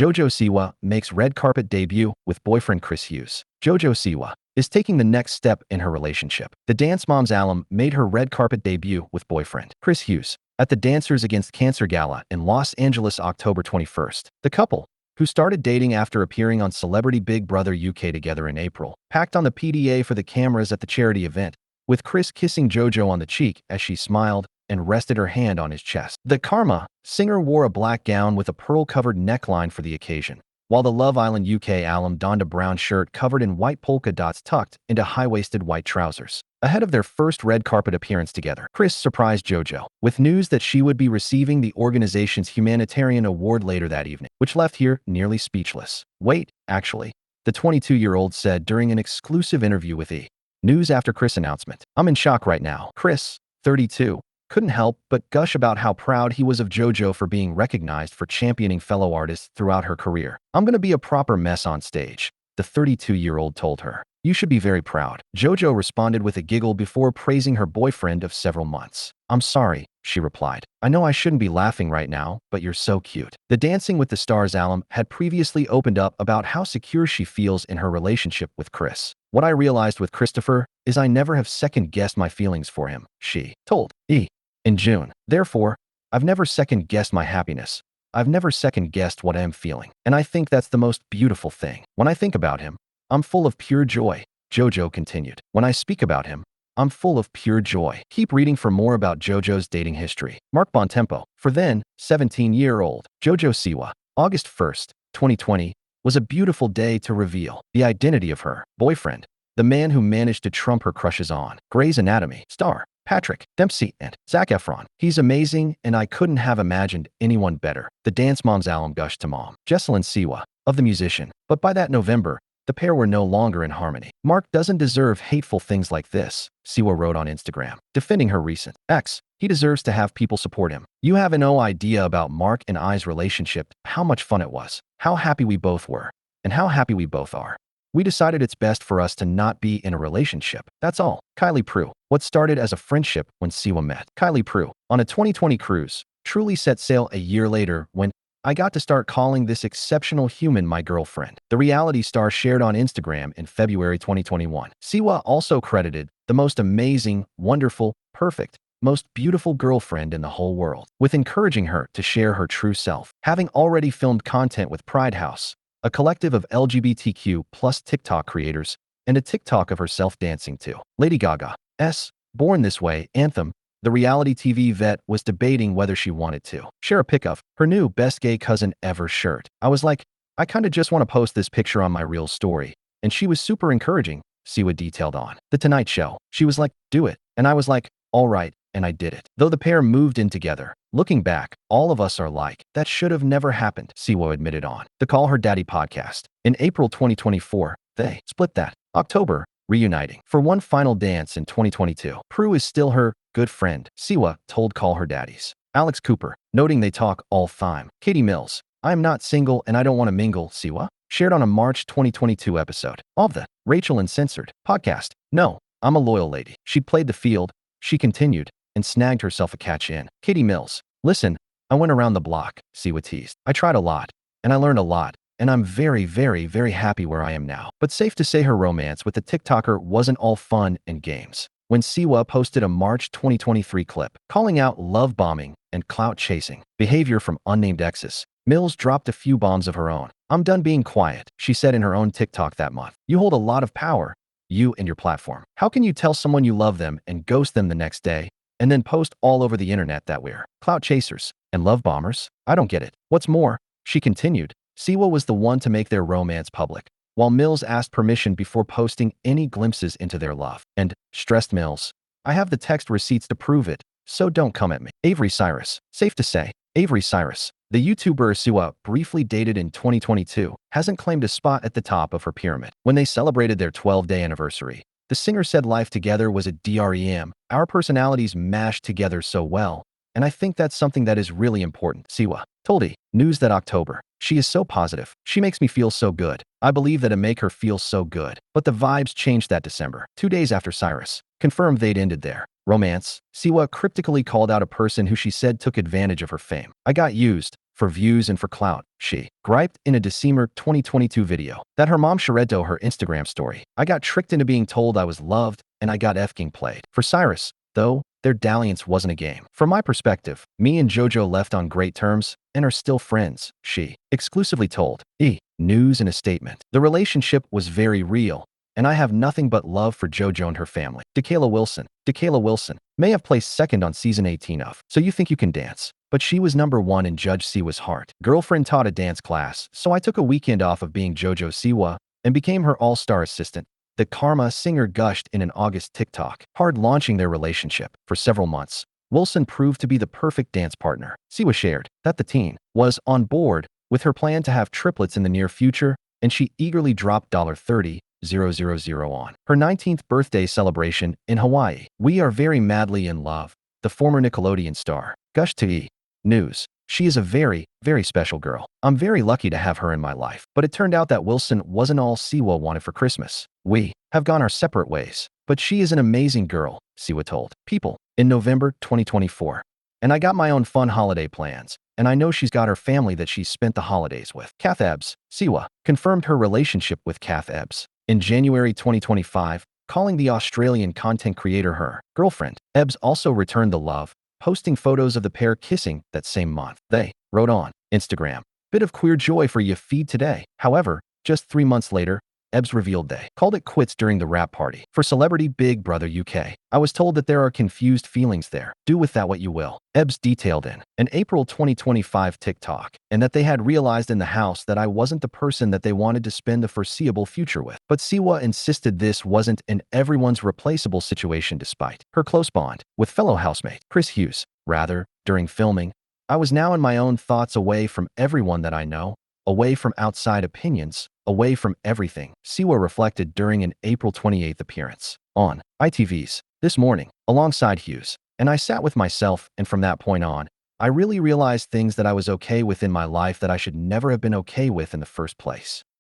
JoJo Siwa makes red carpet debut with boyfriend Chris Hughes. JoJo Siwa is taking the next step in her relationship. The dance mom's alum made her red carpet debut with boyfriend Chris Hughes at the Dancers Against Cancer Gala in Los Angeles October 21st. The couple, who started dating after appearing on Celebrity Big Brother UK together in April, packed on the PDA for the cameras at the charity event, with Chris kissing JoJo on the cheek as she smiled and rested her hand on his chest. The Karma singer wore a black gown with a pearl-covered neckline for the occasion, while the Love Island UK alum donned a brown shirt covered in white polka dots tucked into high-waisted white trousers. Ahead of their first red carpet appearance together, Chris surprised JoJo with news that she would be receiving the organization's Humanitarian Award later that evening, which left her nearly speechless. Wait, actually, the 22-year-old said during an exclusive interview with E! News after Chris' announcement. "I'm in shock right now." Chris, 32, couldn't help but gush about how proud he was of JoJo for being recognized for championing fellow artists throughout her career. "I'm gonna be a proper mess on stage," the 32-year-old told her. "You should be very proud." JoJo responded with a giggle before praising her boyfriend of several months. "I'm sorry," she replied. "I know I shouldn't be laughing right now, but you're so cute." The Dancing with the Stars alum had previously opened up about how secure she feels in her relationship with Chris. "What I realized with Christopher is I never have second-guessed my feelings for him," she told E! in June. "Therefore, I've never second-guessed my happiness. I've never second-guessed what I am feeling. And I think that's the most beautiful thing. When I think about him, I'm full of pure joy," JoJo continued. "When I speak about him, I'm full of pure joy." Keep reading for more about JoJo's dating history. Mark Bontempo. For then 17-year-old JoJo Siwa, August 1st, 2020, was a beautiful day to reveal the identity of her boyfriend, the man who managed to trump her crushes on Grey's Anatomy star Patrick Dempsey and Zac Efron. "He's amazing, and I couldn't have imagined anyone better," the dance mom's alum gushed to mom Jessalyn Siwa of the musician. But by that November, the pair were no longer in harmony. "Mark doesn't deserve hateful things like this," Siwa wrote on Instagram, defending her recent ex. "He deserves to have people support him. You have no idea about Mark and I's relationship, how much fun it was, how happy we both were, and how happy we both are. We decided it's best for us to not be in a relationship. That's all." Kylie Prew. What started as a friendship when Siwa met Kylie Prew on a 2020 cruise truly set sail a year later when "I got to start calling this exceptional human my girlfriend," the reality star shared on Instagram in February 2021. Siwa also credited the most amazing, wonderful, perfect, most beautiful girlfriend in the whole world, with encouraging her to share her true self. Having already filmed content with Pride House, a collective of LGBTQ+ TikTok creators, and a TikTok of herself dancing to Lady Gaga's Born This Way anthem, the reality TV vet was debating whether she wanted to share a pic of her new best gay cousin ever shirt. "I was like, I kinda just want to post this picture on my real story, and she was super encouraging," Siwa detailed on The Tonight Show. "She was like, do it. And I was like, all right, and I did it." Though the pair moved in together, looking back, all of us are like, "That should have never happened," Siwa admitted on the Call Her Daddy podcast. In April 2024, they split that October, reuniting for one final dance in 2022. Prew is still her good friend, Siwa told Call Her Daddies Alex Cooper, noting they talk all time. Katie Mills. "I am not single and I don't want to mingle," Siwa shared on a March 2022 episode of the Rachel Uncensored podcast. "No, I'm a loyal lady." She played the field, she continued, and snagged herself a catch in. Katie Mills. "Listen, I went around the block," Siwa teased. "I tried a lot, and I learned a lot, and I'm very, very, very happy where I am now." But safe to say her romance with the TikToker wasn't all fun and games. When Siwa posted a March 2023 clip calling out love bombing and clout chasing behavior from unnamed exes, Mills dropped a few bombs of her own. "I'm done being quiet," she said in her own TikTok that month. "You hold a lot of power, you and your platform. How can you tell someone you love them and ghost them the next day, and then post all over the internet that we're clout chasers and love bombers? I don't get it." What's more, she continued, Siwa was the one to make their romance public, while Mills asked permission before posting any glimpses into their love. And, stressed Mills, "I have the text receipts to prove it, so don't come at me." Avery Cyrus. Safe to say, Avery Cyrus, the YouTuber Siwa briefly dated in 2022, hasn't claimed a spot at the top of her pyramid. When they celebrated their 12-day anniversary, the singer said life together was a DREM. "Our personalities mashed together so well, and I think that's something that is really important," Siwa told E! News that October. "She is so positive. She makes me feel so good. I believe that it make her feel so good." But the vibes changed that December. 2 days after Cyrus confirmed they'd ended their romance, Siwa cryptically called out a person who she said took advantage of her fame. "I got used for views and for clout, she griped in a December 2022 video that her mom shared to her Instagram story. I got tricked into being told I was loved and I got effing played. For Cyrus, though, their dalliance wasn't a game. From my perspective, me and JoJo left on great terms and are still friends, she exclusively told News in a statement. The relationship was very real, and I have nothing but love for JoJo and her family. Dakayla Wilson may have placed second on season 18 of So You Think You Can Dance, but she was number one in Judge Siwa's heart. Girlfriend taught a dance class, so I took a weekend off of being JoJo Siwa and became her all-star assistant. The Karma singer gushed in an August TikTok, hard launching their relationship. For several months, Wilson proved to be the perfect dance partner. Siwa shared that the teen was on board with her plan to have triplets in the near future, and she eagerly dropped $30,000 on her 19th birthday celebration in Hawaii. We are very madly in love, the former Nickelodeon star gushed to News. She is a very, very special girl. I'm very lucky to have her in my life. But it turned out that Wilson wasn't all Siwa wanted for Christmas. We have gone our separate ways. But she is an amazing girl, Siwa told People in November 2024. And I got my own fun holiday plans. And I know she's got her family that she spent the holidays with. Kath Ebbs, Siwa, confirmed her relationship with Kath Ebbs in January 2025, calling the Australian content creator her girlfriend. Ebbs also returned the love, posting photos of the pair kissing that same month. They wrote on Instagram, "Bit of queer joy for your feed today." However, just 3 months later, Ebbs revealed they called it quits during the wrap party for celebrity Big Brother UK. I was told that there are confused feelings there. Do with that what you will. Ebbs detailed in an April 2025 TikTok, and that they had realized in the house that I wasn't the person that they wanted to spend the foreseeable future with. But Siwa insisted this wasn't an everyone's replaceable situation despite her close bond with fellow housemate Chris Hughes. Rather, during filming, I was now in my own thoughts away from everyone that I know, away from outside opinions, away from everything, Siwa reflected during an April 28th appearance on ITV's This Morning, alongside Hughes. And I sat with myself, and from that point on, I really realized things that I was okay with in my life that I should never have been okay with in the first place.